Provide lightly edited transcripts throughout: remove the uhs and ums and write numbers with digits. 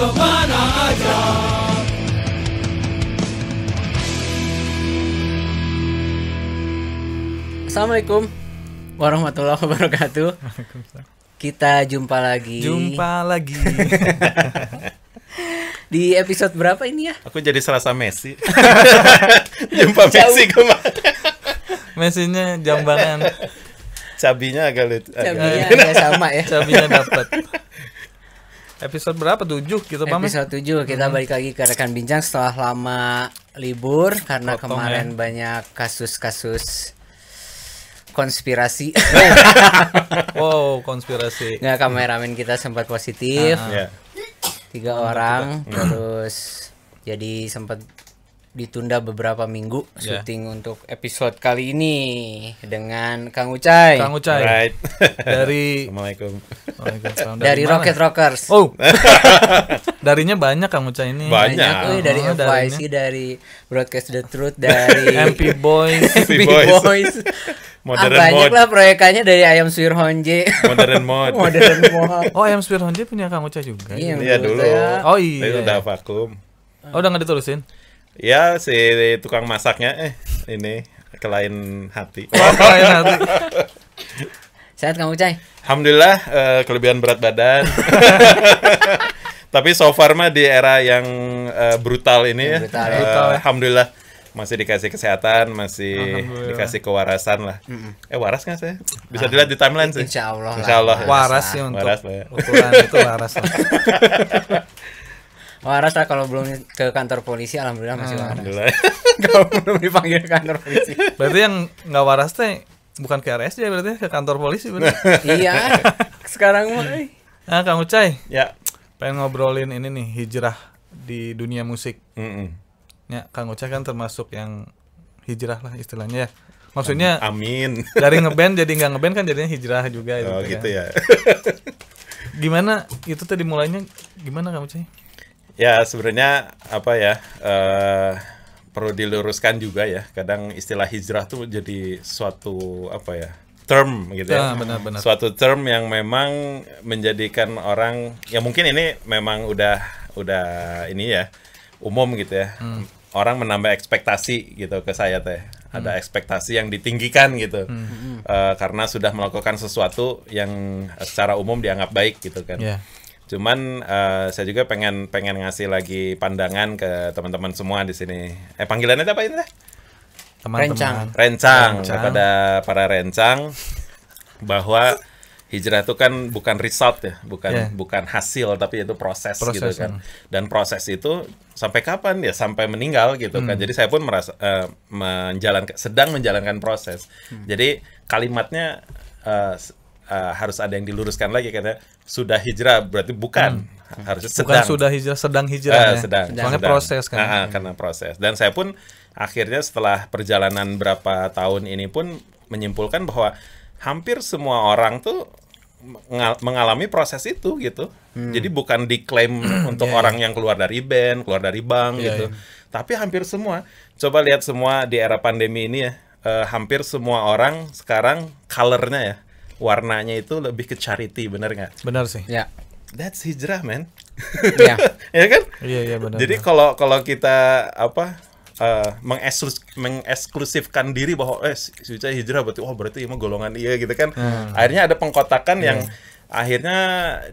kemana aja. Assalamualaikum warahmatullahi wabarakatuh. Kita jumpa lagi. Di episode berapa ini ya? Aku jadi Selasa Messi. Jumpa Messi kemana? Messinya jambangan. Cabinya agak Cabinya agak sama ya. Cabinya dapat. Episode berapa? 7 gitu, Bang. Episode 7 kita balik lagi ke rekan bincang setelah lama libur karena Potong, kemarin banyak kasus-kasus konspirasi. Wow, konspirasi. Nggak, kameramen kita sempat positif. Ya. 3 orang terus jadi sempat ditunda beberapa minggu syuting untuk episode kali ini dengan Kang Ucai. Kang Ucai. Right. Dari Assalamualaikum. Waalaikumsalam. Dari mana? Rocket Rockers. Oh. Darinya banyak Kang Ucai ini. Banyak. Dari Oh, FYC, dari Broadcast the Truth, dari MP Boys. MP Boys. Boys. Modern banyak mode. lah proyekannya dari Ayam Suir Honje. Modern mode. Modern mode. Oh, Ayam Spear Honje punya Kang Ucai juga. Iya, Iya menurut dulu. saya. Oh Tapi iya. udah vakum. Oh, udah nggak ditulisin. Ya si tukang masaknya ini kelain hati. Oh, kalian nanti. Sehat Kang Ucai? Alhamdulillah kelebihan berat badan. Tapi so far mah di era yang brutal ini ya. Brutal, ya. Alhamdulillah masih dikasih kesehatan, masih Alhamdulillah. dikasih kewarasan lah. Waras nggak saya? Bisa dilihat di timeline sih. Insya Allah. Insya Allah. Waras sih untuk Waras lah ya. ukuran itu waras lah. Waras lah, kalau belum ke kantor polisi alhamdulillah masih waras. Alhamdulillah. Kalau belum dipanggil ke kantor polisi. Berarti yang nggak waras teh bukan ke RSJ, berarti ke kantor polisi berarti. Iya. Sekarang mah. Nah, Kang Ucai, Ya. pengen ngobrolin ini nih, hijrah di dunia musik. Mm-mm. Ya, Kang Ucai kan termasuk yang hijrah lah istilahnya ya. Maksudnya Amin. dari ngeband jadi nggak ngeband kan jadinya hijrah juga Oh kan. gitu ya. Gimana itu tadi mulainya gimana Kang Ucai? Ya sebenarnya apa ya, perlu diluruskan juga ya. Kadang istilah hijrah tuh jadi suatu apa ya, term gitu ya. Ah, benar-benar. Suatu term yang memang menjadikan orang, ya mungkin ini memang udah ini ya umum gitu ya. Orang menambah ekspektasi gitu ke saya teh. Ada ekspektasi yang ditinggikan gitu. Karena sudah melakukan sesuatu yang secara umum dianggap baik gitu kan. Ya. Cuman saya juga pengen ngasih lagi pandangan ke teman-teman semua di sini. Panggilannya apa ini teh? Teman-teman. Rencang. Rencang. Kepada para rencang bahwa hijrah itu kan bukan result ya, bukan hasil, tapi itu proses gitu kan. Dan proses itu sampai kapan ya? Sampai meninggal gitu kan. Jadi saya pun merasa sedang menjalankan proses. Jadi kalimatnya harus ada yang diluruskan lagi, karena sudah hijrah berarti bukan, harusnya sedang. Bukan sudah hijrah, sedang hijrah ya. Soalnya Sedang. proses kan. Karena proses. Dan saya pun akhirnya setelah perjalanan berapa tahun ini pun menyimpulkan bahwa hampir semua orang tuh mengalami proses itu gitu. Jadi bukan diklaim untuk orang yang keluar dari band, keluar dari bank gitu. Tapi hampir semua. Coba lihat semua di era pandemi ini ya. Hampir semua orang sekarang colornya ya, warnanya itu lebih ke charity, bener nggak? Benar sih. Ya. That's hijrah, man. Ya. Ya kan? Iya benar. Jadi kalau kita mengeksklusifkan diri bahwa si Ucai hijrah berarti emang golongan iya gitu kan. Akhirnya ada pengkotakan yang akhirnya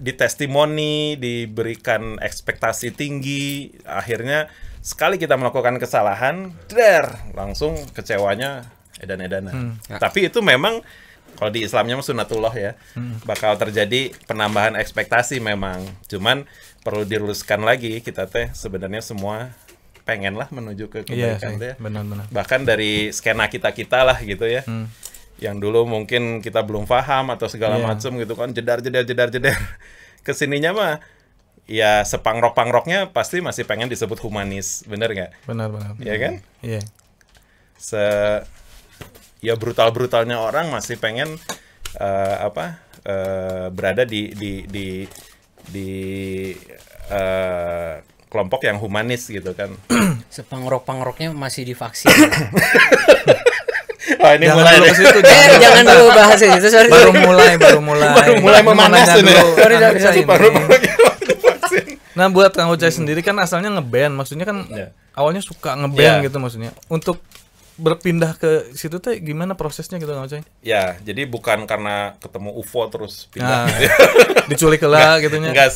ditestimoni, diberikan ekspektasi tinggi, akhirnya sekali kita melakukan kesalahan, langsung kecewanya edan-edanan. Tapi itu memang kalau di Islamnya sunnatullah ya, bakal terjadi penambahan ekspektasi memang. Cuman perlu diluruskan lagi, kita teh sebenarnya semua pengen lah menuju ke kebaikan deh. Benar-benar. Bahkan dari skena kita lah gitu ya. Yang dulu mungkin kita belum paham atau segala macam gitu kan, jedar. Kesininya mah ya sepangrok-pangroknya pasti masih pengen disebut humanis, bener nggak? Benar. Iya kan? Iya. Ya brutalnya orang masih pengen berada di kelompok yang humanis gitu kan. Sepangrok-pangroknya masih divaksin. Wah, ini Jangan mulai dulu deh. ke situ, Jangan dulu bahas itu. Sorry. baru mulai Baru mulai memanas Nanya ini. dulu, Sorry, Kang sorry, Ucai sorry, ini. Vaksin. Nah, buat Kang Ucai sendiri kan asalnya ngeband, maksudnya kan awalnya suka ngeband gitu maksudnya. Untuk berpindah ke situ tuh gimana prosesnya gitu Kang Ucai? Ya, jadi bukan karena ketemu UFO terus pindah. Diculik lah gitunya. Enggak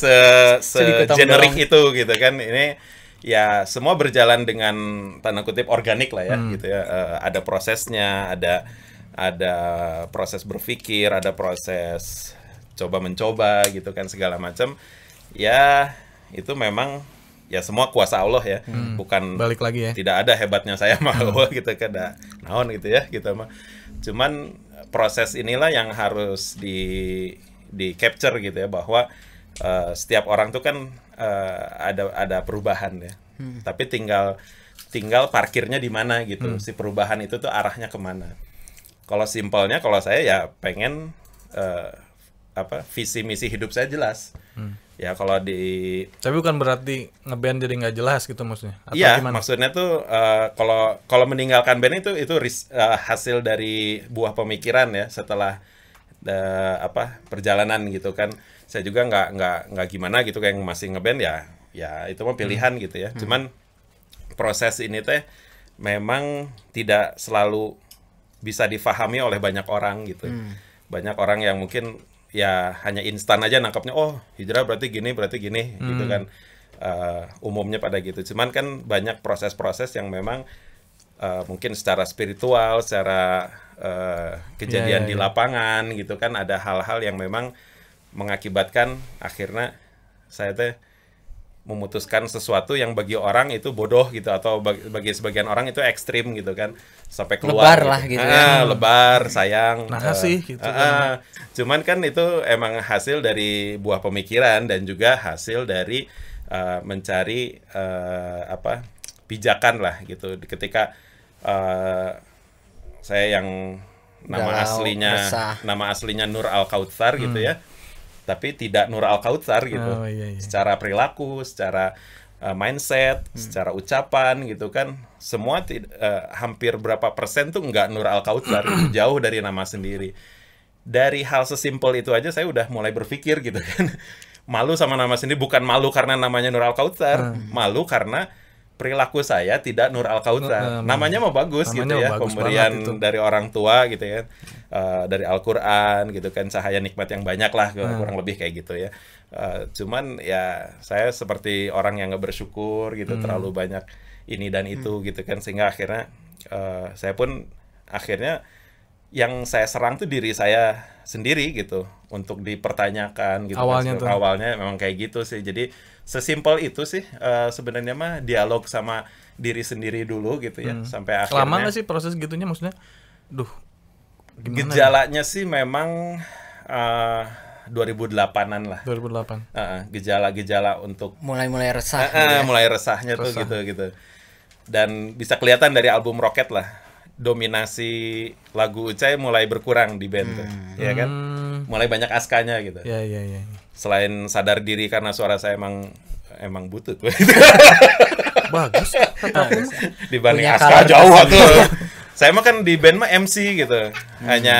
generik itu gitu kan. Ini ya semua berjalan dengan tanda kutip organik lah ya gitu ya. Ada prosesnya, ada proses berpikir, ada proses coba mencoba gitu kan segala macam. Ya, itu memang ya semua kuasa Allah ya, bukan balik lagi ya. Tidak ada hebatnya saya mau gitu kan, naon gitu ya gitu mah. Cuman proses inilah yang harus di capture gitu ya, bahwa setiap orang tuh kan ada perubahan ya. Tapi tinggal parkirnya di mana gitu. Si perubahan itu tuh arahnya kemana. Kalau simpelnya kalau saya ya pengen visi misi hidup saya jelas. Ya kalau tapi bukan berarti ngeband jadi nggak jelas gitu maksudnya. Iya, maksudnya tuh kalau meninggalkan band itu hasil dari buah pemikiran ya setelah perjalanan gitu kan. Saya juga nggak gimana gitu kayak masih ngeband ya itu mah pilihan gitu ya. Cuman proses ini teh memang tidak selalu bisa difahami oleh banyak orang gitu. Banyak orang yang mungkin ya hanya instan aja nangkapnya, oh hijrah berarti gini gitu kan, umumnya pada gitu. Cuman kan banyak proses-proses yang memang mungkin secara spiritual, secara kejadian di lapangan gitu kan, ada hal-hal yang memang mengakibatkan akhirnya saya teh memutuskan sesuatu yang bagi orang itu bodoh gitu, atau bagi sebagian orang itu ekstrim gitu kan, sampai keluar lebar gitu. Lah gitu ya. Lebar, sayang. Sih gitu kan. Cuman kan itu emang hasil dari buah pemikiran dan juga hasil dari mencari pijakan lah gitu. Ketika saya yang nama aslinya Nur Al-Kautsar gitu ya, tapi tidak Nur Al-Kautsar gitu. Secara perilaku, secara mindset, secara ucapan gitu kan, semua hampir berapa persen tuh nggak Nur Al-Kautsar, jauh dari nama sendiri. Dari hal sesimpel itu aja saya udah mulai berpikir gitu kan. Malu sama nama sendiri, bukan malu karena namanya Nur Al-Kautsar, malu karena perilaku saya tidak Nur Al-Kautsar. Namanya mah bagus gitu ya, pemberian dari orang tua gitu ya, dari Al-Quran gitu kan, cahaya nikmat yang banyak lah, kurang lebih kayak gitu ya. Cuman ya saya seperti orang yang nggak bersyukur gitu, terlalu banyak ini dan itu gitu kan, sehingga akhirnya saya pun akhirnya yang saya serang tuh diri saya sendiri gitu, untuk dipertanyakan gitu. Awalnya memang kayak gitu sih. Jadi sesimpel itu sih sebenarnya mah, dialog sama diri sendiri dulu gitu ya, sampai akhirnya. Lama nggak sih proses gitunya maksudnya? Gejalanya sih memang 2008-an lah. 2008. Gejala-gejala untuk mulai resah. Mulai resahnya tuh gitu. Dan bisa kelihatan dari album Rocket lah. Dominasi lagu Ucai mulai berkurang di band tuh, ya kan? Mulai banyak askanya gitu. Iya. Selain sadar diri karena suara saya emang butut. Bagus. Dibanding aska jauh tuh. Saya mah kan di band mah MC gitu. Hanya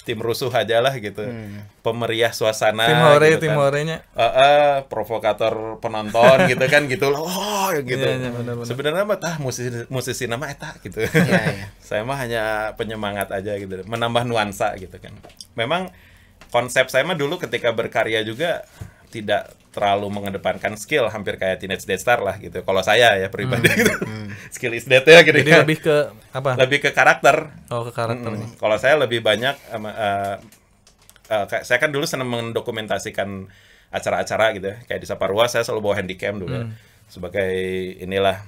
tim rusuh aja lah gitu. Pemeriah suasana gitu tim horenya. Provokator penonton gitu kan gitu loh. Oh gitu. Iya, sebenarnya mah musisi nama eta gitu. Iya. Saya mah hanya penyemangat aja gitu. Menambah nuansa gitu kan. Memang konsep saya mah dulu ketika berkarya juga tidak terlalu mengedepankan skill, hampir kayak Teenage Deadstar lah gitu. Kalau saya ya pribadi gitu. Skill is dead ya gitu. Jadi lebih ke apa? Lebih ke karakter. Oh, ke karakter. Kalau saya lebih banyak saya kan dulu senang mendokumentasikan acara-acara gitu ya. Kayak di Saparua saya selalu bawa handycam dulu sebagai inilah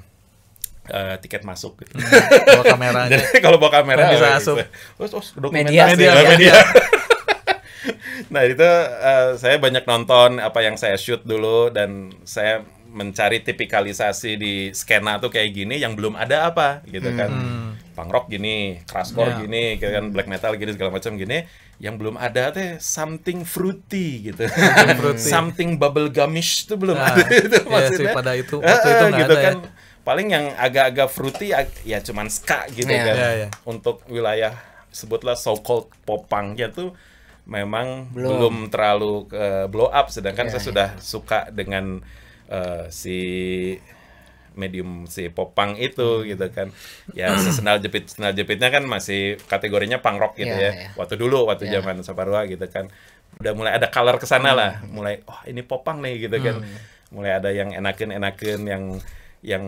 tiket masuk gitu. Bawa kamera aja. Jadi kalau bawa kamera bisa asup. Terus dokumentasi media. Nah itu saya banyak nonton apa yang saya shoot dulu, dan saya mencari tipikalisasi di skena tuh kayak gini yang belum ada apa gitu kan. Punk rock gini, thrashcore gini, kan black metal gini, segala macam gini, yang belum ada teh something fruity gitu. Something bubble gumish tuh belum ada itu maksudnya. Sih, pada itu waktu itu gitu ada kan. Paling yang agak-agak fruity ya cuman ska gitu kan. Iya. Untuk wilayah sebutlah so called pop punk-nya tuh memang belum terlalu blow up, sedangkan saya sudah suka dengan si medium si popang itu gitu kan. Ya sendal jepitnya kan masih kategorinya punk rock gitu ya. Waktu zaman Saparua gitu kan. Udah mulai ada color ke sana lah. Mulai ini popang nih gitu kan. Mulai ada yang enakeun yang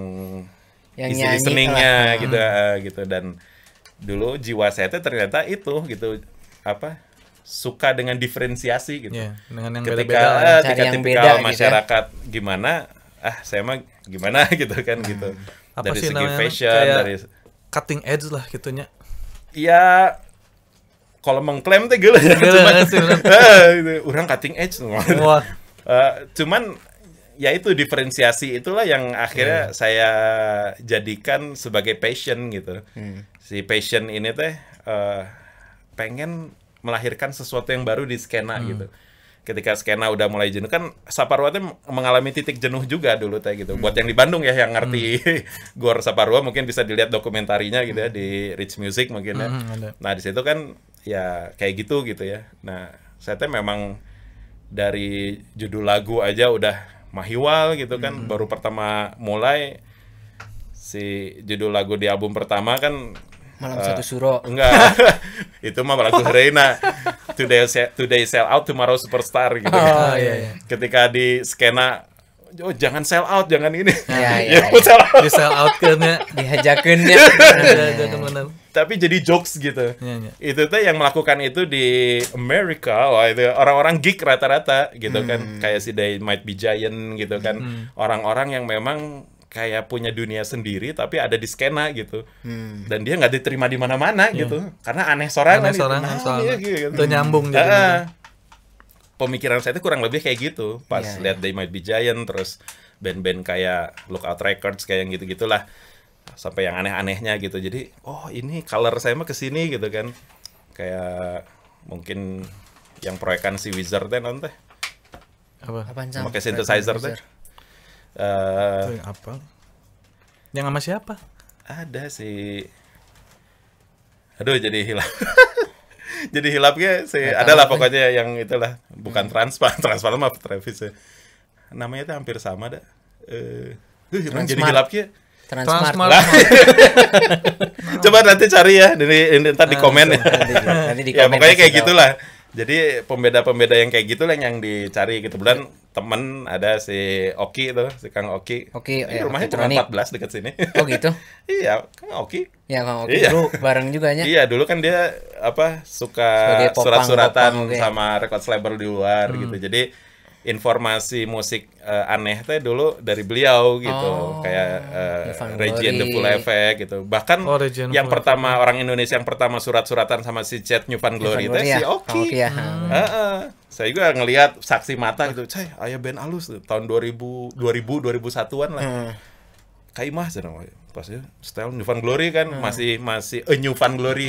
isi listeningnya gitu dan dulu jiwa saya tuh ternyata itu gitu suka dengan diferensiasi gitu. Dengan yang ketika tipikal masyarakat gitu gimana, saya mah gimana gitu kan gitu. Apa dari sih segi namanya? fashion, Kayak dari cutting edge lah gitunya. Ya kalau mengklaim teh geuleuh orang cutting edge Wah. Cuman ya itu diferensiasi itulah yang akhirnya saya jadikan sebagai passion gitu. Si passion ini teh pengen melahirkan sesuatu yang baru di skena gitu. Ketika skena udah mulai jenuh kan, Saparua teh mengalami titik jenuh juga dulu teh gitu. Buat yang di Bandung ya yang ngerti Gor Saparua mungkin bisa dilihat dokumentarinya gitu ya di Rich Music mungkin ya. Nah di situ kan ya kayak gitu ya. Nah saya teh memang dari judul lagu aja udah mahiwal gitu kan. Baru pertama mulai si judul lagu di album pertama kan Malam Satu Suro. Enggak. Itu mah lagu Reina. Today sell out, tomorrow superstar gitu. Iya. Ketika di skena jangan sell out, jangan ini. Iya. Sell out. Di sell out kan ya. Dihajakeun ya. Tapi jadi jokes gitu. Iya. Itu tuh yang melakukan itu di Amerika, wah itu orang-orang geek rata-rata gitu kan. Kayak si They Might Be Giant gitu kan. Orang-orang yang memang kayak punya dunia sendiri tapi ada di skena gitu. Dan dia nggak diterima di mana-mana gitu. Karena aneh sorangan gitu. Itu nyambung jadi. Pemikiran saya itu kurang lebih kayak gitu. Pas lihat They Might Be Giant, terus band-band kayak Lookout Records kayak yang gitu-gitulah. Sampai yang aneh-anehnya gitu. Jadi, ini color saya mah kesini gitu kan. Kayak mungkin yang proyekan si Wizard teh nanti. Apa? Pakai synthesizer teh. Apa? Yang sama siapa? Ada si jadi hilap. Jadi hilapnya adalah pokoknya yang itulah, bukan transparan mah Travis ya. Namanya tuh hampir sama dah. Jadi hilapnya Transmart. Coba nanti cari ya, ntar di komen ya. Nanti di komen. Ya pokoknya kayak gitulah. Jadi pembeda-pembeda yang kayak gitu lah yang dicari. Kebetulan temen ada si Oki tuh, si Kang Oki. Rumahnya cuma 14 dekat sini. Oh gitu? Iya, Kang Oki. Ya Kang Oki dulu bareng juga nya. Iya, dulu kan dia suka surat-suratan sama record label di luar gitu. Jadi informasi musik aneh teh dulu dari beliau gitu. Kayak Reggie and the Full Effect gitu. Bahkan yang pertama orang Indonesia yang pertama surat-suratan sama si Chet New Found Glory teh si Oki. Saya juga ngelihat saksi mata gitu. Aya band alus tuh, tahun 2000-2001-an lah. Kayak mah pas ya style New Found Glory kan masih A New Found Glory.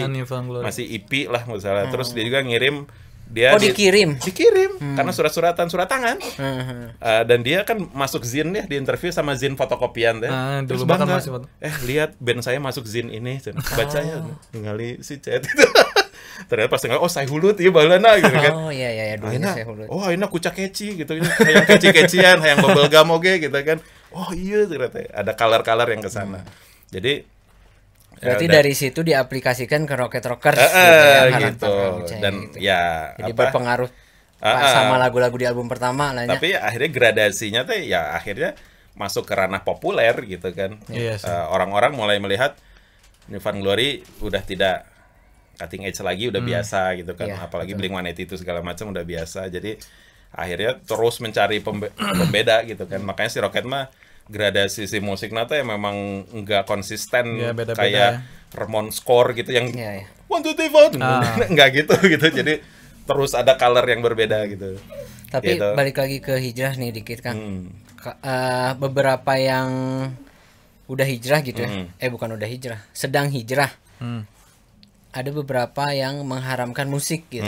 Masih EP lah misalnya. Terus dia juga ngirim dikirim karena surat tangan. Dan dia kan masuk zin deh, di interview sama zin fotokopian deh. Terus bangga, lihat band saya masuk zin ini, bacanya ningali si Chet. Ternyata pas dengar saya hulut ieu baheulana gitu kan. Iya dulunya saya hulut. Ayeuna kucak keci gitu, hayang keci-kecian, hayang bubblegum oge gitu kan. Iya ternyata ada color-color yang ke sana. Jadi berarti dari situ diaplikasikan ke Rocket Rockers gitu. Dan gitu. Jadi berpengaruh sama lagu-lagu di album pertama lah. Tapi akhirnya gradasinya tuh akhirnya masuk ke ranah populer gitu kan. Orang-orang mulai melihat New Found Glory udah tidak cutting edge lagi, udah biasa gitu kan. Apalagi Blink-182 itu segala macam udah biasa. Jadi akhirnya terus mencari pembeda gitu kan. Makanya si Rocket mah gradasi si musik nata yang memang enggak konsisten kayak Ramon Score gitu yang 1, 2, 3, 4 enggak gitu. Jadi terus ada color yang berbeda gitu. Tapi gitu. Balik lagi ke hijrah nih dikit kan. Beberapa yang udah hijrah gitu ya. Bukan udah hijrah, sedang hijrah. Ada beberapa yang mengharamkan musik gitu.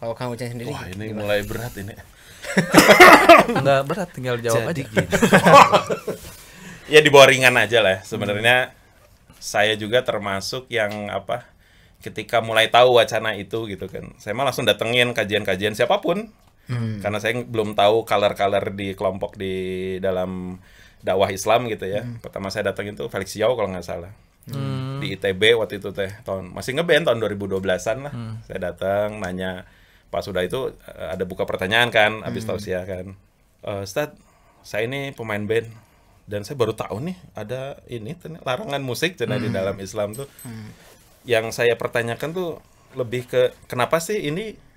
Kalau kamu sendiri ini gimana? Mulai berat ini. Enggak berat, tinggal jawab aja. Ya di bawah ringan aja lah. Sebenarnya saya juga termasuk yang ketika mulai tahu wacana itu gitu kan, saya mah langsung datengin kajian-kajian siapapun. Karena saya belum tahu color-color di kelompok di dalam dakwah Islam gitu ya. Pertama saya datang itu Felix Yao kalau nggak salah. Di ITB waktu itu masih ngeband tahun 2012-an lah. Saya datang nanya, pas sudah itu ada buka pertanyaan kan, habis tausiah kan. Ustadz, saya ini pemain band dan saya baru tahu nih ada ini larangan musik di dalam Islam tuh. Yang saya pertanyakan tuh lebih ke kenapa sih ini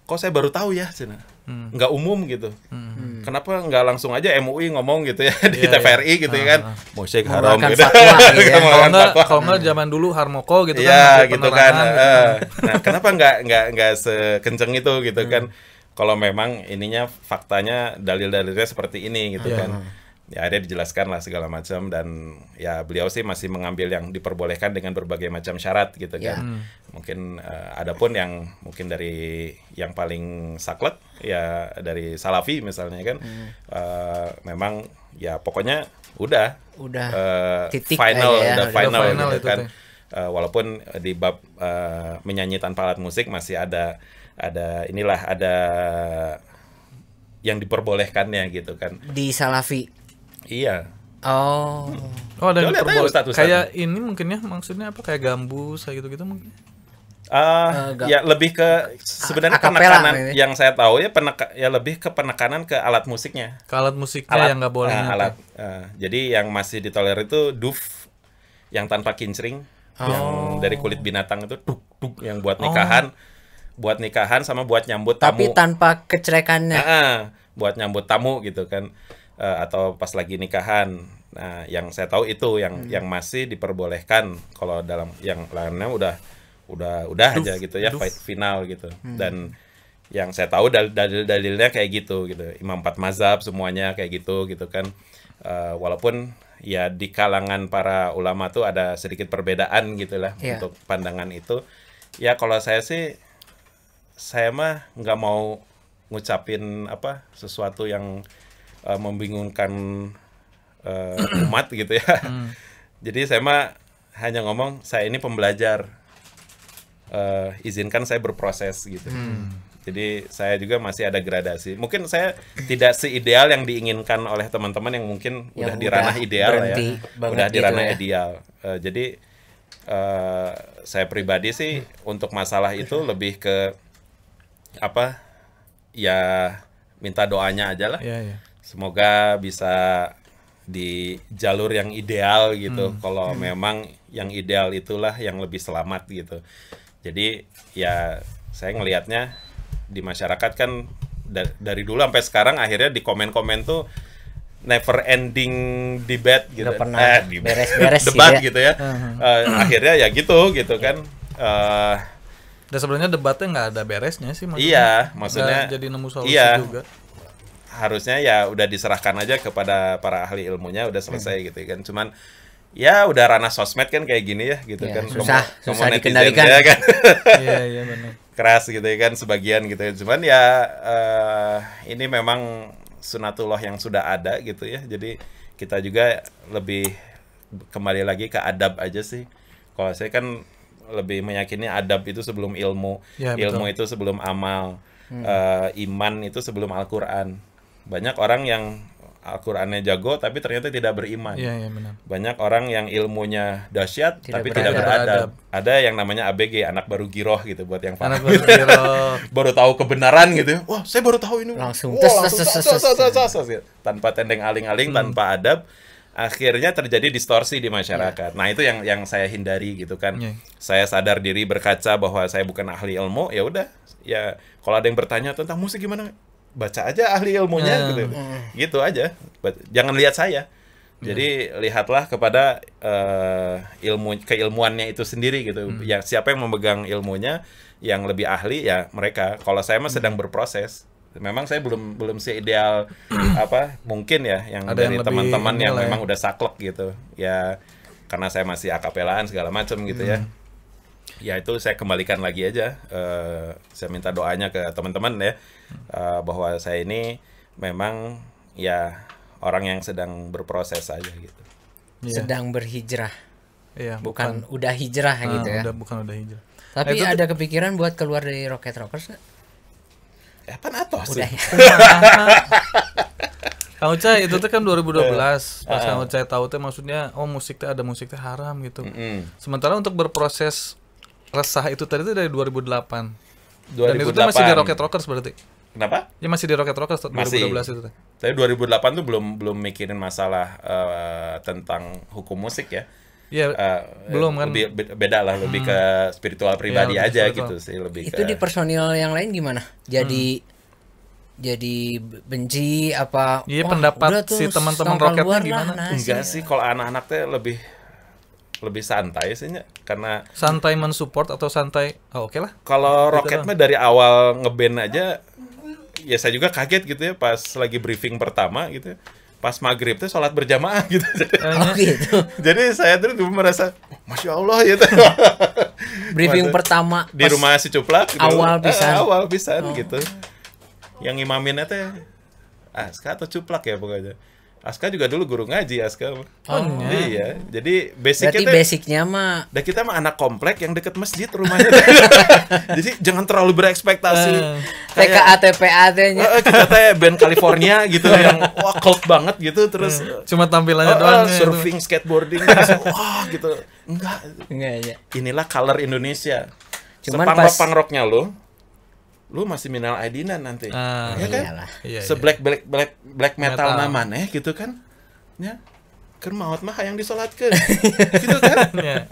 kok saya baru tahu ya cina, nggak umum gitu. Kenapa nggak langsung aja MUI ngomong gitu ya di TVRI gitu ya kan, musik haram gitu. Kalau nggak zaman dulu Harmoko gitu kan, gitu kan. Nah kenapa nggak sekenceng itu gitu kan? Kalau memang ininya faktanya dalil-dalilnya seperti ini gitu kan. Ya akhirnya dijelaskan lah segala macam, dan ya beliau sih masih mengambil yang diperbolehkan dengan berbagai macam syarat gitu kan. Mungkin adapun yang mungkin dari yang paling saklek ya dari Salafi misalnya kan, memang ya pokoknya udah titik final aja ya. udah final gitu kan. Itu. Walaupun di bab menyanyi tanpa alat musik masih ada yang diperbolehkannya gitu kan di Salafi. Iya. Oh, ada yang diperbolehkan. Kayak ini mungkin ya, maksudnya apa, kayak gambus kayak gitu-gitu mungkin. Ya lebih ke sebenarnya penekanan yang saya tahu ya lebih ke penekanan ke alat musiknya. Ke alat musiknya yang nggak boleh. Alat. Jadi yang masih ditolerir itu duf yang tanpa kincring, yang dari kulit binatang itu duk yang buat nikahan. Buat nikahan sama buat nyambut tamu. Tapi tanpa kecerekannya. Buat nyambut tamu gitu kan. Atau pas lagi nikahan. Nah, yang saya tahu itu yang masih diperbolehkan. Kalau dalam yang lainnya udah aja gitu ya, fight final gitu. Dan yang saya tahu dalilnya kayak gitu. Imam 4 mazhab semuanya kayak gitu kan. Walaupun ya di kalangan para ulama tuh ada sedikit perbedaan gitulah untuk pandangan itu. Ya kalau saya sih, saya mah nggak mau ngucapin sesuatu yang membingungkan umat gitu ya. Jadi saya mah hanya ngomong saya ini pembelajar, izinkan saya berproses gitu. Jadi saya juga masih ada gradasi. Mungkin saya tidak seideal yang diinginkan oleh teman-teman yang mungkin udah di ranah ideal ya, udah di ranah ideal. Jadi saya pribadi sih untuk masalah itu lebih ke ya minta doanya aja lah. Semoga bisa di jalur yang ideal gitu. Kalau memang yang ideal itulah yang lebih selamat gitu. Jadi ya saya ngelihatnya di masyarakat kan dari dulu sampai sekarang akhirnya di komen-komen tuh never ending debate gitu. Gak pernah beres-beres debat gitu ya. Akhirnya ya gitu kan. Dan sebenarnya debatnya nggak ada beresnya sih, maksudnya. Iya, maksudnya jadi nemu solusi juga. Harusnya ya udah diserahkan aja kepada para ahli ilmunya, udah selesai gitu kan. Cuman ya udah ranah sosmed kan kayak gini ya gitu kan. Susah dikendalikan ya kan. Iya benar. Keras gitu kan sebagian gitu. Cuman ya ini memang sunatullah yang sudah ada gitu ya. Jadi kita juga lebih kembali lagi ke adab aja sih. Kalau saya kan lebih meyakini adab itu sebelum ilmu, ilmu itu sebelum amal, iman itu sebelum Al-Quran. Banyak orang yang Al-Qurannya jago tapi ternyata tidak beriman. Benar. Banyak orang yang ilmunya dahsyat tapi tidak beradab. Ada yang namanya ABG, anak baru giroh gitu buat yang paham. Baru tahu kebenaran gitu. Wah, saya baru tahu ini. Langsung tanpa tendeng aling-aling, tanpa adab. Akhirnya terjadi distorsi di masyarakat. Nah, itu yang saya hindari gitu kan. Saya sadar diri, berkaca bahwa saya bukan ahli ilmu, ya udah. Ya, kalau ada yang bertanya tentang musik gimana? Baca aja ahli ilmunya gitu. Gitu aja. Jangan lihat saya. Jadi lihatlah kepada keilmuannya itu sendiri gitu. Ya, siapa yang memegang ilmunya yang lebih ahli ya mereka. Kalau saya mah sedang berproses. Memang saya belum seideal mungkin ya yang ada dari teman-teman yang memang udah saklek gitu. Ya karena saya masih akapelaan segala macam gitu ya. Ya itu saya kembalikan lagi aja. Saya minta doanya ke teman-teman ya bahwa saya ini memang ya orang yang sedang berproses aja gitu. Sedang berhijrah. Iya, bukan udah hijrah gitu ya. Bukan udah hijrah. Tapi ada kepikiran buat keluar dari Rocket Rockers nggak? Ya pan atau sih. Udah ya. Kang Ucai itu tuh kan 2012 pas Kang Ucai tahu teh maksudnya musik teh ada musik teh haram gitu. Sementara untuk berproses resah itu tadi tuh dari 2008. Dan itu tuh masih di Rocket Rockers berarti. Kenapa? Ya masih di Rocket Rockers 2012 itu teh. Tapi 2008 tuh belum mikirin masalah tentang hukum musik ya. Iya, belum kan. Beda lah, lebih ke spiritual pribadi ya, aja spiritual. gitu sih, lebih Itu di personil yang lain gimana? Jadi benci apa? Iya, pendapat si teman-teman Rocketnya gimana? Enggak sih, kalau anak-anak teh lebih santai sih karena santai mensupport atau santai oke lah. Kalau Rocket mah dari awal ngeband aja ya saya juga kaget gitu ya pas lagi briefing pertama gitu. Pas maghrib tuh sholat berjamaah gitu. Gitu. Jadi saya tuh merasa Masya Allah gitu. Briefing pertama di rumah si Cuplak gitu. Awal pisan gitu. Yang imaminnya teh Aska atau Cuplak ya pokoknya. Aska juga dulu guru ngaji Aska. Iya. Jadi basicnya mah. Dan kita mah anak komplek yang deket masjid rumahnya. Jadi jangan terlalu berekspektasi. TKA TPA nya. Kita teh band California gitu yang wah cult banget gitu terus. Cuma tampilannya doang. Surfing, skateboarding terus, wah gitu. Enggak ya. Inilah color Indonesia. Cuman punk rocknya lu masih minal aidinan nanti. Ya kan? Iyalah. Black metal namanya gitu kan. Ya. Keur maot mah hayang disolatkeun. Gitu kan? Ya.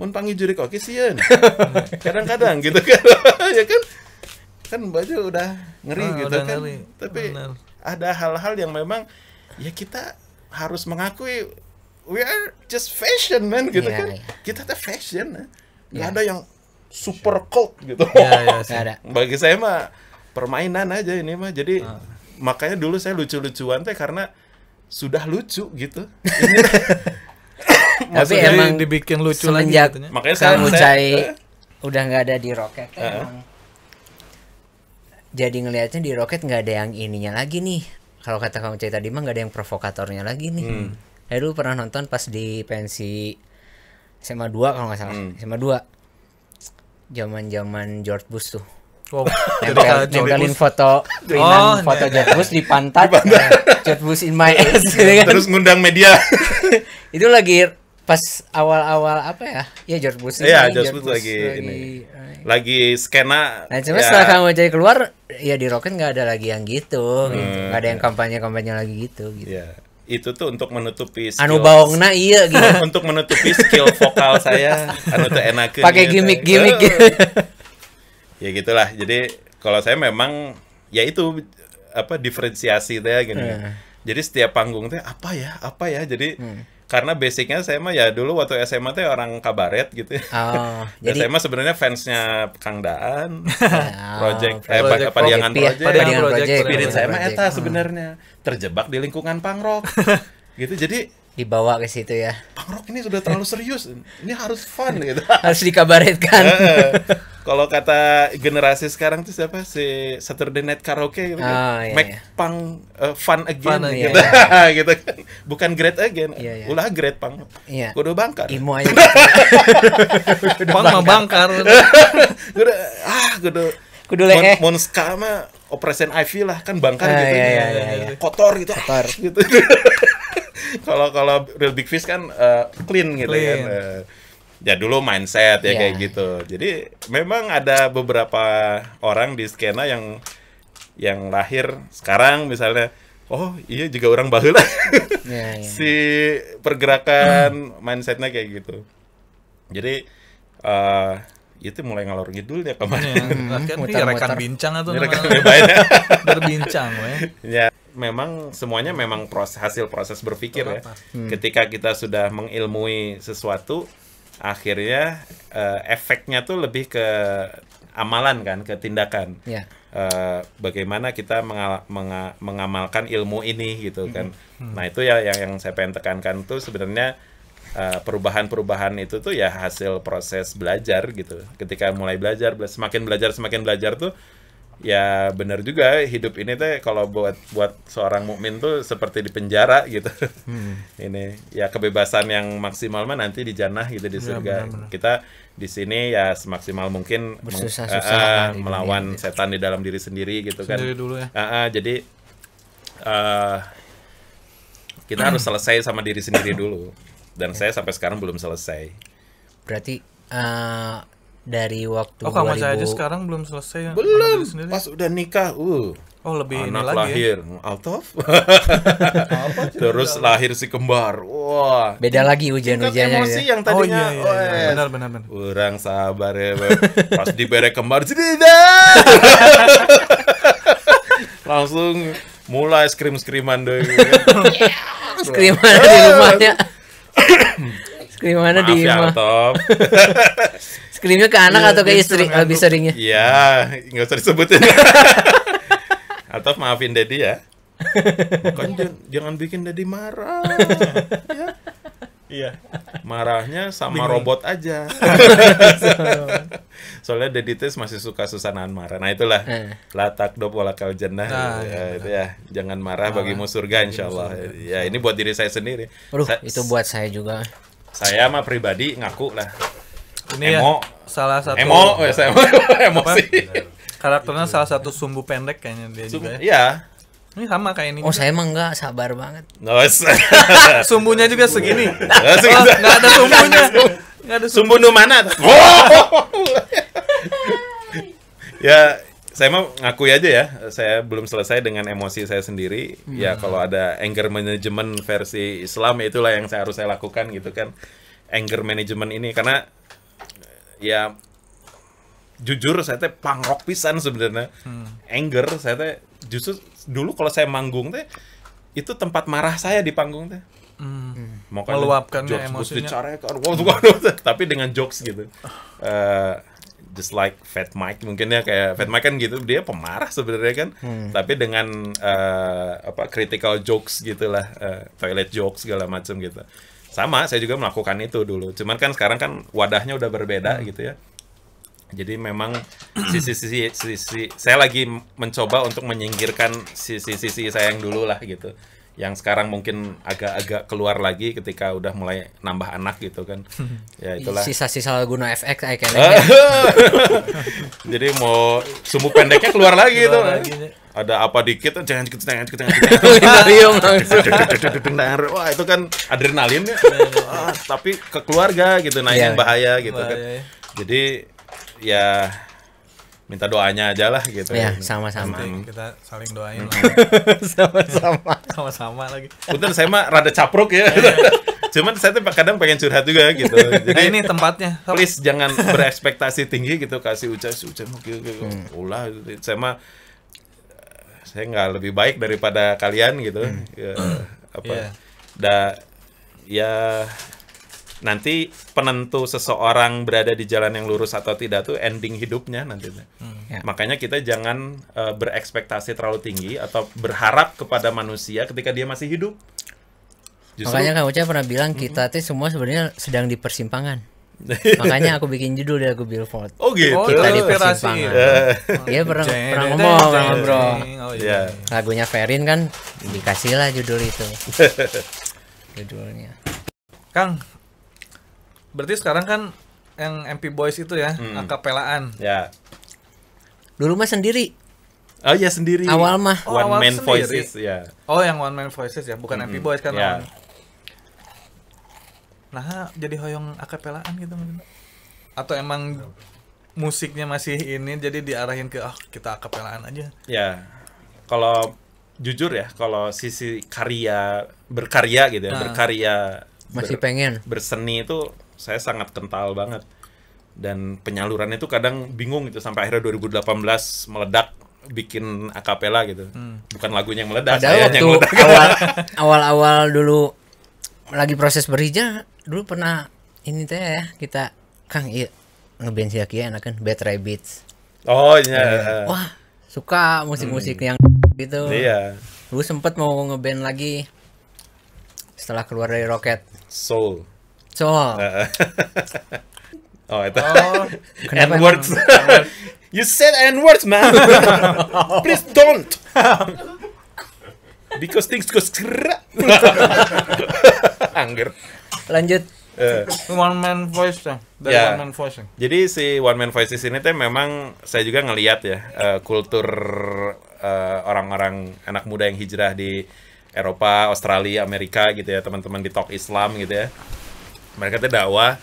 Mun panggil jurik oke sieun. Kadang-kadang gitu kan. Ya kan? Kan baju udah ngeri gitu kan. Ngeri. Tapi ada hal-hal yang memang ya kita harus mengakui we are just fashion man gitu kan. Kita tuh fashion. Enggak ada yang super cult gitu. Ya, ada. Bagi saya mah permainan aja ini mah. Jadi makanya dulu saya lucu-lucuan teh karena sudah lucu gitu. Tapi emang dibikin lucu semenjak lagi gitu. Makanya saya udah nggak ada di Rocket emang. Jadi ngelihatnya di Rocket nggak ada yang ininya lagi nih. Kalau kata kamu cerita tadi mah nggak ada yang provokatornya lagi nih. Saya dulu pernah nonton pas di pensi SMA 2 kalau nggak salah. SMA 2. Zaman George Bush tuh. Wow. Nempelin foto George Bush di pantat. George Bush in my ass. Terus ngundang media. Itu lagi pas awal-awal apa ya? Ya George Bush. Iya, George Bush lagi skena. Nah, cuma setelah kamu jadi keluar, ya di Rocket nggak ada lagi yang gitu. Nggak ada yang kampanye lagi gitu. Iya. Itu tuh untuk menutupi skill, anu baongna iya gitu. Untuk menutupi skill vokal saya anu teh enakeun pakai gimmick gitu. Ya gitulah. Jadi kalau saya memang ya itu apa diferensiasi teh gini. Jadi setiap panggung teh apa ya. Jadi karena basicnya saya mah ya dulu waktu SMA teh orang kabaret gitu. Jadi saya mah sebenarnya fansnya Kang Daan, Padiangan Project. Spirit saya mah eta sebenarnya terjebak di lingkungan punk rock. Gitu. Jadi dibawa ke situ ya. Punk rock ini sudah terlalu serius. Ini harus fun gitu. Harus dikabaretkan. Kalau kata generasi sekarang tuh siapa si Saturday Night Karaoke gitu kan. Make punk fun again gitu. Gitu kan. Bukan great again. Ulah great punk. Kudu bangkar. Imo aja. Punk mah bangkar. Kudu Monska mah Operation Ivy lah kan bangkar gitu. Kotor gitu. Gitu. Kalau Real Big Fish kan clean gitu kan. Ya dulu mindset ya kayak gitu. Jadi memang ada beberapa orang di skena yang lahir sekarang misalnya, oh iya juga orang baheula. Si pergerakan mindsetnya kayak gitu. Jadi itu mulai ngalor ngidul ya kemarin. Rekan bincang atau berbincang ya. Memang semuanya memang hasil proses berpikir ya. Ketika kita sudah mengilmui sesuatu, akhirnya efeknya tuh lebih ke amalan kan, ke tindakan. Bagaimana kita mengamalkan ilmu ini gitu kan. Nah itu ya yang saya pengen tekankan tuh sebenarnya perubahan-perubahan itu tuh ya hasil proses belajar gitu. Ketika mulai belajar semakin belajar tuh ya benar juga hidup ini teh kalau buat seorang mukmin tuh seperti di penjara gitu. Ini ya kebebasan yang maksimal mah nanti di jannah gitu di surga. benar. Kita di sini ya semaksimal mungkin Bersusah-susah melawan setan di dalam diri sendiri gitu kan. Sendiri dulu ya. Jadi kita harus selesai sama diri sendiri dulu. Dan saya sampai sekarang belum selesai. Berarti dari waktu Kamu 2000 saya aja sekarang belum selesai ya. Belum. Diri sendiri. Pas udah nikah, Oh, lebih ini anak lagi ya. lahir, Altov. Terus lahir si kembar. Wah. beda lagi Tingkat ujian-ujiannya emosi gitu. yang tadinya, Benar. kurang sabar ya, Bang. Pas dibere kembar, tidak. Langsung mulai scream-screaman deh. Skriman di rumahnya. Skrimannya Maaf di ya, rumah. Altov. Skrimnya ke anak atau ke istri lebih seringnya? Iya, nggak usah disebutin. Altov maafin Dedi ya. Makanya jangan bikin Dedi marah. Ya. Iya. Marahnya sama robot aja. Soalnya Dedi Tes masih suka Susanaan marah. Nah itulah. La takdob walakal jannah. Nah, Itu ya. Jangan marah bagimu surga insyaallah. Ya ini buat diri saya sendiri. Waduh, itu buat saya juga. Saya mah pribadi ngaku lah. Ini Emo. ya salah satu Saya emosi. karakternya salah satu sumbu pendek kayaknya dia juga ya. Iya. Ini sama kayak ini. Oh, saya emang enggak sabar banget. Nos. Sumbunya juga segini. Segini. Oh, nggak ada sumbunya. Nggak ada Sumbu nu mana? Ya, saya mah ngakui aja ya, saya belum selesai dengan emosi saya sendiri. Ya kalau ada anger management versi Islam ya itulah yang harus saya lakukan gitu kan. Anger management ini karena ya jujur saya teh punk rock pisan sebenarnya. Anger saya teh justru dulu kalau saya manggung teh itu tempat marah saya di panggung teh. Makanya Meluapkannya jokes emosinya. dicarekan. Tapi dengan jokes gitu. Just like Fat Mike mungkin ya, kayak Fat Mike kan gitu, dia pemarah sebenarnya kan. Tapi dengan critical jokes gitulah, toilet jokes segala macam gitu. Sama, saya juga melakukan itu dulu. Cuman kan sekarang kan wadahnya udah berbeda gitu ya. Jadi memang sisi saya lagi mencoba untuk menyingkirkan sisi saya yang dulu lah gitu. Yang sekarang mungkin agak-agak keluar lagi ketika udah mulai nambah anak gitu kan. Ya itulah. Sisa-sisa guna FX kayak Jadi mau sumbu pendeknya keluar lagi itu. Ada apa dikit jangan Mario langsung. Wah, itu kan adrenalin ya. Tapi ke keluarga gitu, nah ini yang bahaya gitu kan. Jadi ya minta doanya aja lah gitu. Ya, sama-sama. Kita saling doain. Sama-sama lagi. Punten saya mah rada capruk ya. Cuman saya tuh kadang pengen curhat juga gitu. Jadi Nah, ini tempatnya. please jangan berekspektasi tinggi gitu, kasih ucap ulah gitu. Saya nggak lebih baik daripada kalian gitu. Ya nanti penentu seseorang berada di jalan yang lurus atau tidak tuh ending hidupnya nanti. Makanya kita jangan berekspektasi terlalu tinggi atau berharap kepada manusia ketika dia masih hidup. Makanya Kang Uca pernah bilang kita tuh semua sebenarnya sedang di persimpangan. Makanya aku bikin judul dari aku Billboard. Oh gitu. Kita di inspirasi. persimpangan. Iya pernah ngobrol. Oh iya. Lagunya Ferin kan dikasih lah judul itu. Judulnya. Kang, berarti sekarang kan yang MP Boys itu ya, akapelaan. Ya. Dulu mah sendiri. Oh ya sendiri. Awal mah. One awal Man sendiri. Voices ya. Oh, yang One Man Voices ya, bukan MP Boys kan. Ya. Nah, jadi hoyong akapelaan gitu mungkin. Atau emang musiknya masih ini jadi diarahin ke kita akapelaan aja. Ya. Kalau jujur ya, kalau sisi berkarya gitu ya, berkarya Masih pengen. berseni itu saya sangat kental banget. Dan penyalurannya itu kadang bingung gitu sampai akhirnya 2018 meledak bikin akapela gitu. Bukan lagunya yang meledak, Padahal saya waktu yang meledak. awal-awal dulu lagi proses berhijrah dulu pernah ini teh ya kita Kang iya ngeband si Kia enakan Bad Rabbits. Oh iya. Wah, suka musik-musik yang gitu. Iya. Dulu sempet mau ngeband lagi setelah keluar dari Rocket. Soul. So, Oh, itu. kenapa N-words. You said N-words, man. Please don't. Because things go skra. Angger. Lanjut. One man voice ya. Dari Ya. one man voice. Ya. Jadi si One Man Voices ini teh memang saya juga ngelihat ya kultur orang-orang anak muda yang hijrah di Eropa, Australia, Amerika gitu ya, teman-teman di Talk Islam gitu ya. Mereka tuh dakwah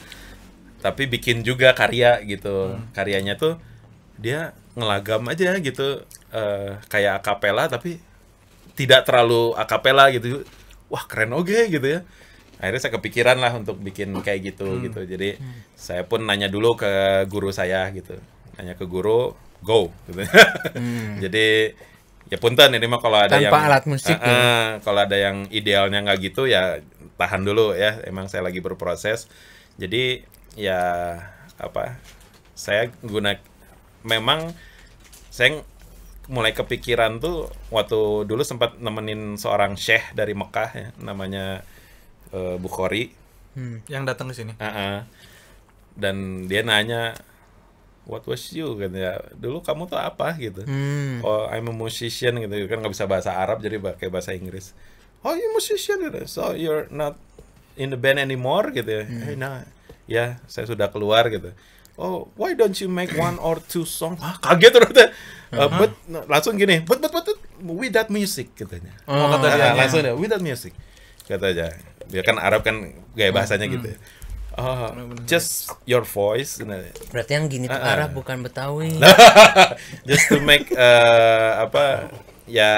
tapi bikin juga karya gitu. Karyanya tuh dia ngelagam aja gitu, kayak akapela tapi tidak terlalu akapela gitu. Wah, keren oge gitu ya. Akhirnya saya kepikiran lah untuk bikin kayak gitu gitu. Jadi saya pun nanya dulu ke guru saya gitu. Nanya ke guru, go gitu. Jadi ya punten ini mah kalau ada Tanpa alat musik kalau ada yang idealnya nggak gitu ya tahan dulu ya. Emang saya lagi berproses. Jadi ya saya memang saya mulai kepikiran tuh waktu dulu sempat nemenin seorang syekh dari Mekah ya, namanya Bukhari. Yang datang ke sini. Dan dia nanya, what was you katanya, dulu kamu tuh apa gitu. Oh, I'm a musician gitu kan, nggak bisa bahasa Arab jadi pakai bahasa Inggris. Oh, you musician gitu, so you're not in the band anymore gitu ya. Nah, ya saya sudah keluar gitu. Oh, why don't you make one or two song? Kaget ternyata. But langsung gini, but with that music katanya. Kata dia Langsung deh, with that music katanya. Dia kan Arab kan gaya bahasanya gitu. Just your voice. Berarti yang gini tuh Arab bukan Betawi. Just to make ya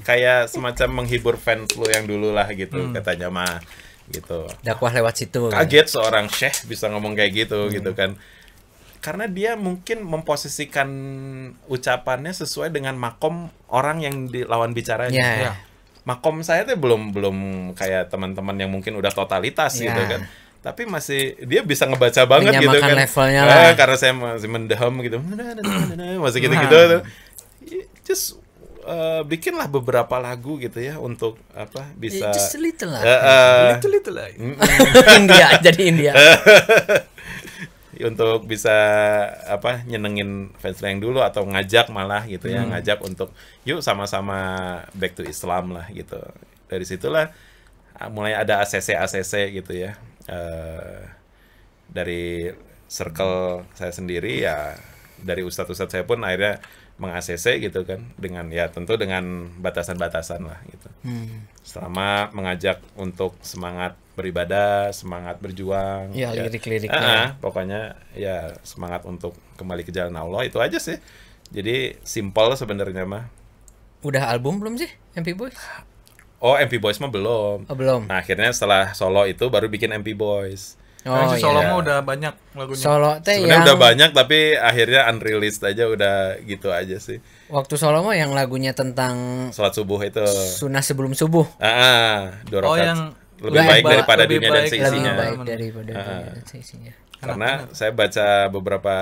kayak semacam menghibur fans lo yang dulu lah gitu katanya mah gitu. Dakwah lewat situ. Kaget seorang syekh bisa ngomong kayak gitu gitu kan. Karena dia mungkin memposisikan ucapannya sesuai dengan makom orang yang lawan bicaranya. Ya. Makom saya tuh belum kayak teman-teman yang mungkin udah totalitas gitu kan. Tapi masih dia bisa ngebaca banget gitu kan. Levelnya lah. Karena saya masih mendem gitu. Masih gitu-gitu. Just bikinlah beberapa lagu gitu ya untuk bisa just a little lah. Little lah. India jadi India. Untuk bisa nyenengin fans yang dulu atau ngajak malah gitu ya, ngajak untuk yuk sama-sama back to Islam lah gitu. Dari situlah mulai ada ACC gitu ya. Dari circle saya sendiri ya, dari ustadz-ustadz saya pun akhirnya meng-ACC gitu kan, dengan ya tentu dengan batasan-batasan lah gitu. Selama mengajak untuk semangat beribadah, semangat berjuang. Ya, lirik-liriknya. Pokoknya ya semangat untuk kembali ke jalan Allah, itu aja sih. Jadi simple sebenarnya mah. Udah album belum sih MP Boys? Oh, MP Boys mah belum. Oh, belum. Nah, akhirnya setelah solo itu baru bikin MP Boys. Oh, solo mah udah banyak lagunya. Solo teh sebenarnya udah banyak tapi akhirnya unreleased aja, udah gitu aja sih. Waktu solo mah yang lagunya tentang sholat subuh itu. Sunnah sebelum subuh. 2 rakaat. yang lebih baik daripada dunia dan seisinya. Lebih baik daripada dunia dan seisinya. Karena saya baca beberapa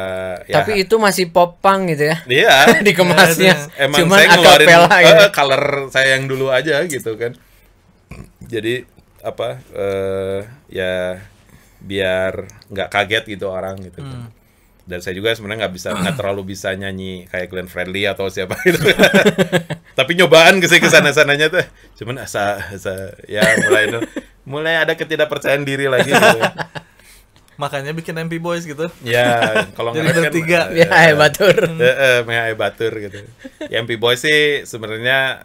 tapi itu masih pop punk gitu ya. Iya. Dikemasnya. Emang cuman saya ngeluarin gitu. color saya yang dulu aja gitu kan. Jadi ya biar nggak kaget gitu orang gitu kan. Dan saya juga sebenarnya nggak terlalu bisa nyanyi kayak Glenn Fredly atau siapa gitu. Tapi nyobaan ke sana-sananya tuh. Cuman ya mulai ada ketidakpercayaan diri lagi gitu. Makanya bikin MP Boys gitu. Ya, kalau jadi bertiga. Ya, Batur. Batur gitu. Ya, MP Boys sih sebenarnya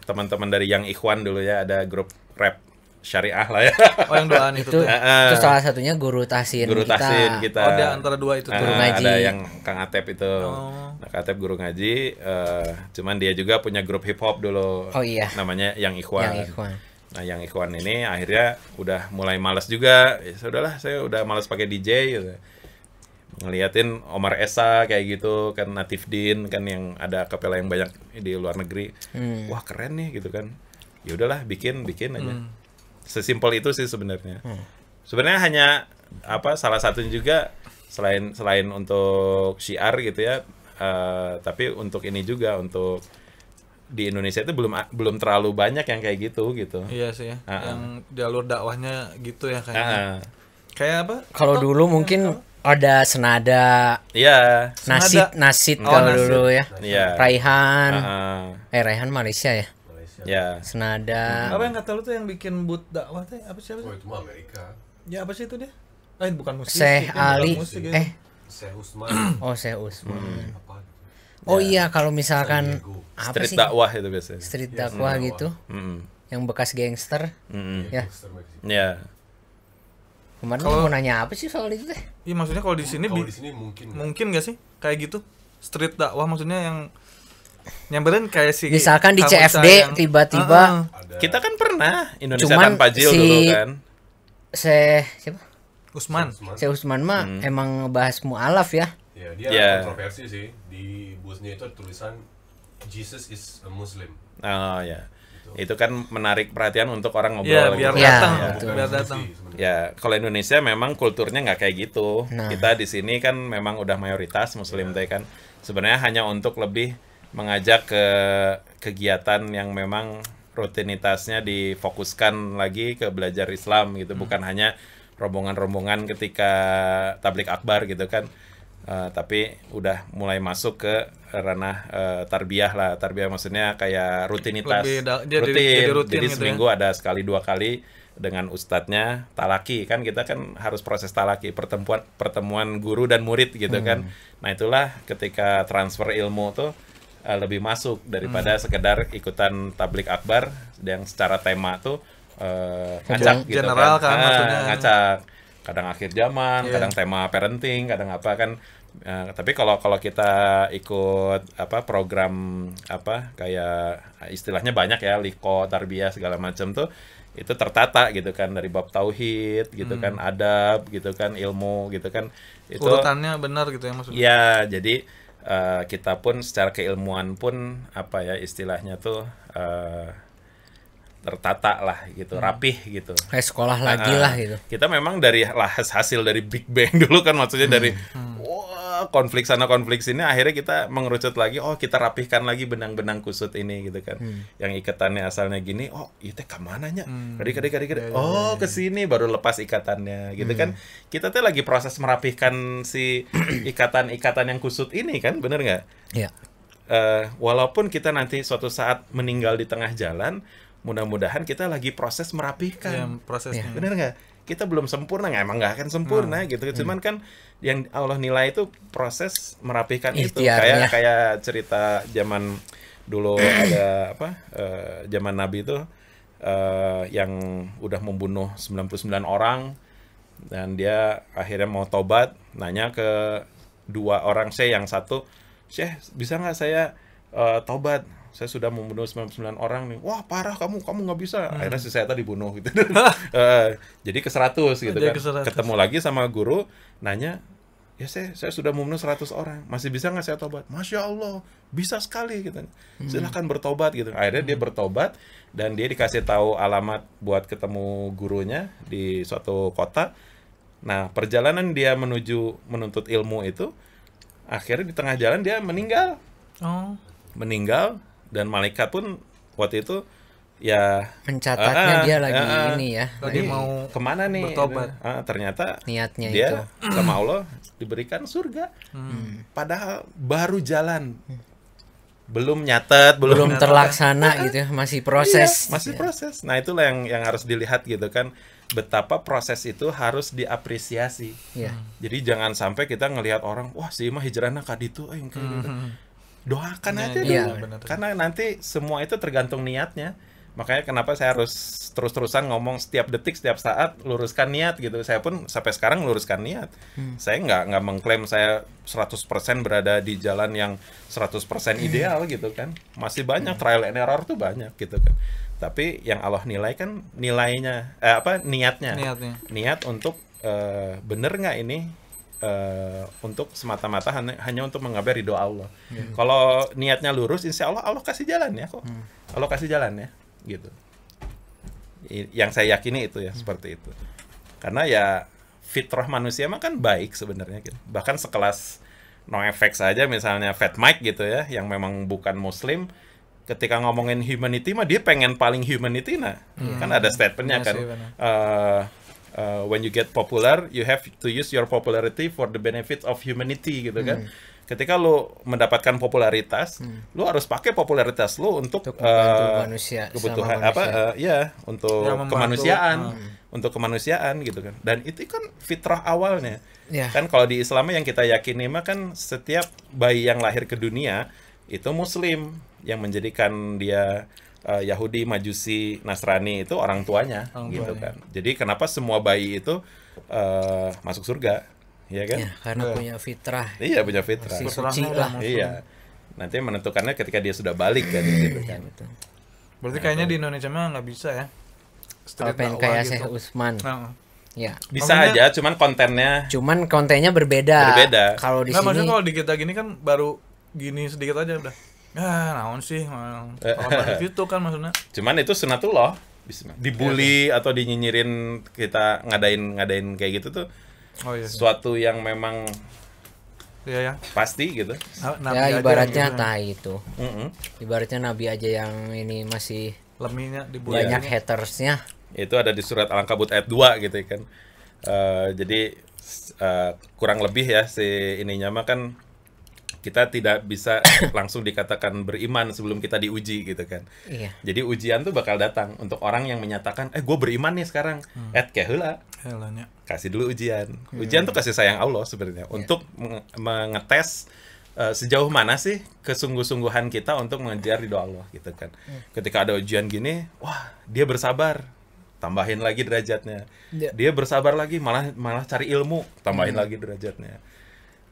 teman-teman dari Yang Ikhwan dulu ya, ada grup rap syariah lah ya. Oh, yang doaan itu tuh. Itu salah satunya guru tahsin kita. Oh, ada antara dua itu tuh. Guru ngaji. Ada yang Kang Atep itu. Nah, Kang Atep guru ngaji, cuman dia juga punya grup hip hop dulu. Oh iya. Namanya Yang Ikhwan. Yang Ikhwan. Nah, Yang Ikhwan ini akhirnya udah mulai malas juga. Ya sudahlah, saya udah malas pakai DJ gitu. Ngeliatin Omar Esa kayak gitu kan, Natif Din kan yang ada kapela yang banyak di luar negeri. Wah, keren nih gitu kan. Ya udahlah, bikin aja. Sesimpel itu sih sebenarnya. Sebenarnya hanya salah satunya juga selain untuk syiar gitu ya, tapi untuk ini juga, untuk di Indonesia itu belum terlalu banyak yang kayak gitu. Iya sih ya. Yang jalur dakwahnya gitu ya kayaknya. Kayak apa? Kalau dulu mungkin ada senada, Iya. nasid kalau nasid. dulu ya. Iya. Raihan. Heeh. Raihan Malaysia ya. Ya. Senada. Apa yang kata lu tuh yang bikin boot dakwah teh apa sih? Oh itu mah Amerika. Ya apa sih itu dia? Bukan musik. Syekh Ali. Musik, ya. Syekh Usman. Oh, Syekh Usman. Apa? Oh iya, kalau misalkan apa Street sih? dakwah itu biasanya. Street dakwah gitu. Yang bekas gangster. Ya. Ya. Kemarin mau nanya apa sih soal itu teh? Iya maksudnya kalau di sini Kalau di sini mungkin. mungkin gak sih kayak gitu? Street dakwah maksudnya yang nyamperin kayak si Misalkan di Kamu CFD Sayang. tiba-tiba Kita kan pernah Indonesia Cuman tanpa Jil si- dulu kan. siapa? Usman. Syekh Usman mah emang bahas mu'alaf ya. Ya dia Ya. kontroversi sih. Di busnya itu ada tulisan Jesus is a Muslim. Oh ya. Itu kan menarik perhatian untuk orang ngobrol Iya, biar gitu. Ya, datang, betul. biar datang. Ya, kalau Indonesia memang kulturnya nggak kayak gitu. Nah. Kita di sini kan memang udah mayoritas Muslim teh kan. Sebenarnya hanya untuk lebih mengajak ke kegiatan yang memang rutinitasnya difokuskan lagi ke belajar Islam gitu, bukan hanya rombongan-rombongan ketika tablik akbar gitu kan. Tapi udah mulai masuk ke ranah tarbiyah lah. Tarbiyah maksudnya kayak rutinitas, Jadi rutin Jadi gitu seminggu ada sekali 2 kali dengan ustadznya talaki kan, kita kan harus proses talaki, pertemuan guru dan murid gitu kan. Nah itulah ketika transfer ilmu tuh lebih masuk daripada sekedar ikutan tablik akbar yang secara tema tuh ngacak gitu general kan maksudnya. ngacak, kadang akhir zaman, kadang tema parenting, kadang apa kan. Tapi kalau kita ikut apa program apa kayak istilahnya banyak ya, liko, tarbiyah segala macam tuh, itu tertata gitu kan, dari bab tauhid gitu kan, adab gitu kan, ilmu gitu kan, itu Urutannya benar gitu ya maksudnya. ya. Jadi kita pun secara keilmuan pun apa ya istilahnya tuh tertata lah gitu, rapih gitu. Kayak sekolah lagi lah gitu. Kita memang dari hasil dari Big Bang dulu kan, maksudnya dari wah konflik sana konflik sini, akhirnya kita mengerucut lagi, oh kita rapihkan lagi benang-benang kusut ini gitu kan. Yang ikatannya asalnya gini, oh itu kemananya? Kadang oh ke sini baru lepas ikatannya gitu kan. Kita tuh lagi proses merapihkan si ikatan-ikatan yang kusut ini kan, bener nggak? Iya. Walaupun kita nanti suatu saat meninggal di tengah jalan, mudah-mudahan kita lagi proses merapihkan. Ya, prosesnya. Bener nggak? Kita belum sempurna, emang nggak akan sempurna gitu. Cuman kan yang Allah nilai itu proses merapihkan itu. Ikhtiarnya. Kayak cerita zaman dulu ada apa? Zaman Nabi itu yang udah membunuh 99 orang dan dia akhirnya mau tobat, nanya ke 2 orang Syekh, yang satu, Syekh bisa nggak saya tobat? Saya sudah membunuh 99 orang nih. Wah parah kamu nggak bisa. Akhirnya si saya tadi dibunuh gitu. Jadi ke 100 gitu Jadi kan. ke 100. Ketemu lagi sama guru, nanya, ya saya sudah membunuh 100 orang. Masih bisa nggak saya tobat? Masya Allah, bisa sekali gitu. Silahkan bertobat gitu. Akhirnya dia bertobat dan dia dikasih tahu alamat buat ketemu gurunya di suatu kota. Nah perjalanan dia menuntut ilmu itu, akhirnya di tengah jalan dia meninggal. Meninggal. Dan malaikat pun waktu itu ya Mencatatnya dia lagi ini ya. Lagi ini mau kemana nih bertobat. ternyata Niatnya dia itu. sama Allah diberikan surga. Padahal baru jalan, belum nyatet, Belum terlaksana gitu ya, masih proses. Iya, masih proses. Nah itulah yang harus dilihat gitu kan, betapa proses itu harus diapresiasi. Iya. Jadi jangan sampai kita ngelihat orang, wah si mah hijrahna ka ditu kayak gitu. Doakan aja iya, dulu. Karena nanti semua itu tergantung niatnya. Makanya kenapa saya harus terus-terusan ngomong setiap detik, setiap saat, luruskan niat gitu. Saya pun sampai sekarang luruskan niat. Saya nggak mengklaim saya 100% berada di jalan yang 100% ideal gitu kan. Masih banyak trial and error tuh banyak gitu kan. Tapi yang Allah nilai kan niatnya. Niat untuk bener nggak ini untuk semata-mata hanya untuk mengabari doa Allah. Kalau niatnya lurus, insya Allah kasih jalan ya kok. Allah kasih jalan ya, gitu. Yang saya yakini itu ya, seperti itu. Karena ya fitrah manusia mah kan baik sebenarnya gitu. Bahkan sekelas NoFX saja misalnya Fat Mike gitu ya, yang memang bukan Muslim, ketika ngomongin humanity mah dia pengen paling humanity. Kan ada statementnya kan. when you get popular, you have to use your popularity for the benefit of humanity gitu kan. Ketika lo mendapatkan popularitas, lo harus pakai popularitas lo untuk membantu manusia, kebutuhan sama apa untuk Ya, membantu. kemanusiaan, untuk kemanusiaan gitu kan. Dan itu kan fitrah awalnya. Ya. Kan kalau di Islam yang kita yakini mah kan setiap bayi yang lahir ke dunia itu muslim, yang menjadikan dia Yahudi, Majusi, Nasrani itu orang tuanya gitu kan. Jadi kenapa semua bayi itu masuk surga? Ya kan? Ya, karena punya fitrah. Iya, punya fitrah. Si suci Fitrahnya lah. Iya. Nanti menentukannya ketika dia sudah balik kan gitu kan. Betul. Berarti kayaknya di Indonesia mah nggak bisa ya. Kalau Street pengen dakwah kayak gitu. Syekh Utsman. Nah, Ya. Bisa Maksudnya- aja, cuman kontennya Cuman kontennya berbeda. Berbeda. Kalau di nggak, sini maksudnya kalau di kita gini kan baru gini sedikit aja udah. Ya, naon sih? Kalau itu kan maksudnya. cuman itu sunatullah. Dibully atau dinyinyirin kita ngadain kayak gitu tuh Oh iya. suatu yang memang Iya ya. pasti gitu. Nabi ya aja ibaratnya gitu. tai itu. Mm-mm. Ibaratnya nabi aja yang ini masih Lemihnya dibully. banyak hatersnya. Itu ada di surat Al-Ankabut ayat 2 gitu kan. Jadi kurang lebih ya si ininya mah kan kita tidak bisa langsung dikatakan beriman sebelum kita diuji gitu kan. Iya. Jadi ujian tuh bakal datang untuk orang yang menyatakan, gue beriman nih sekarang. Kayak heula, Helanya. kasih dulu ujian. Ujian tuh kasih sayang Allah sebenarnya untuk mengetes sejauh mana sih kesungguh-sungguhan kita untuk mengejar ridho Allah gitu kan. Ketika ada ujian gini, wah dia bersabar, tambahin lagi derajatnya. Ya. Dia bersabar lagi, malah cari ilmu, tambahin lagi derajatnya.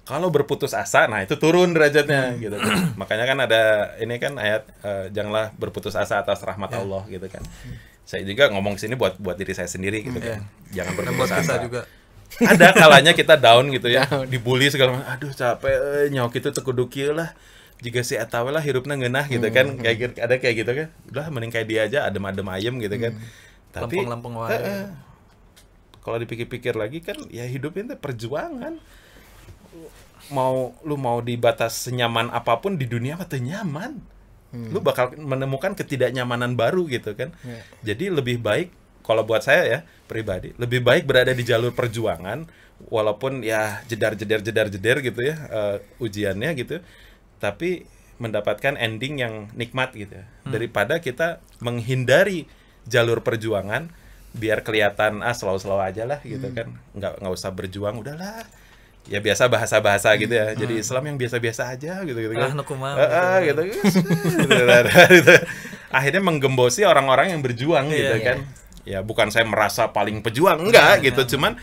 Kalau berputus asa, nah itu turun derajatnya gitu kan. Makanya kan ada ini kan ayat janganlah berputus asa atas rahmat Allah gitu kan. Saya juga ngomong sini buat diri saya sendiri gitu kan. Jangan Dan berputus buat kita asa. juga. Ada kalanya kita down gitu ya, Down. dibully segala macam. Aduh capek, nyok itu teu kudu kieu lah. Jika si eta we lah hirupna ngeunah gitu kan. Kayak gitu, ada kayak gitu kan. Udah mending kayak dia aja adem-adem ayem gitu kan. Tapi Lempeng-lempeng wae. kalau dipikir-pikir lagi kan ya hidup ini perjuangan. Lu mau di batas senyaman apapun di dunia mah teu nyaman. Lu bakal menemukan ketidaknyamanan baru gitu kan. Jadi lebih baik kalau buat saya ya pribadi, lebih baik berada di jalur perjuangan walaupun ya jedar gitu ya ujiannya gitu. Tapi mendapatkan ending yang nikmat gitu ya. Daripada kita menghindari jalur perjuangan biar kelihatan slow-slow aja lah gitu kan. Nggak usah berjuang, udahlah. Ya biasa bahasa-bahasa gitu ya. Jadi Islam yang biasa-biasa aja gitu kan. Nu kumaha. Gitu. Akhirnya menggembosi orang-orang yang berjuang gitu Iya. kan. Ya bukan saya merasa paling pejuang, enggak gitu. Cuman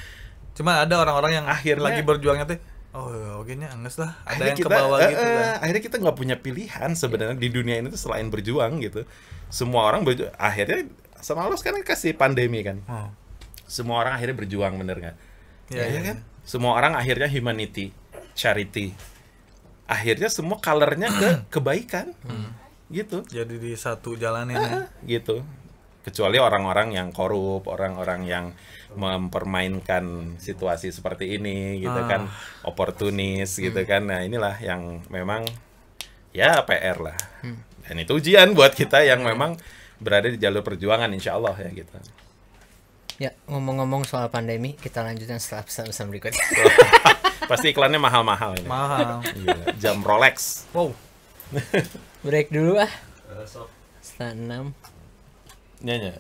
Cuma ada orang-orang yang Akhirnya- lagi berjuangnya teh, oh oke nya angges lah. Ada akhirnya yang ke bawah gitu kan. akhirnya kita nggak punya pilihan sebenarnya di dunia ini tuh selain berjuang gitu. Semua orang berjuang. Akhirnya sama Allah sekarang kasih pandemi kan. Oh. Semua orang akhirnya berjuang, bener nggak? Iya, Ya iya, kan? Semua orang akhirnya humanity, charity. Akhirnya semua color-nya ke kebaikan. Gitu. Jadi di satu jalan ini. Gitu. Kecuali orang-orang yang korup, orang-orang yang mempermainkan situasi seperti ini gitu kan, oportunis gitu kan. Nah, inilah yang memang ya PR lah. Dan itu ujian buat kita yang memang berada di jalur perjuangan insya Allah ya gitu. Ya, ngomong-ngomong soal pandemi, kita lanjutkan setelah pesan-pesan berikutnya. Pasti iklannya mahal-mahal ini. Mahal. Gila, jam Rolex. Wow. Break dulu ah. Sok. Setelah 6. Nya.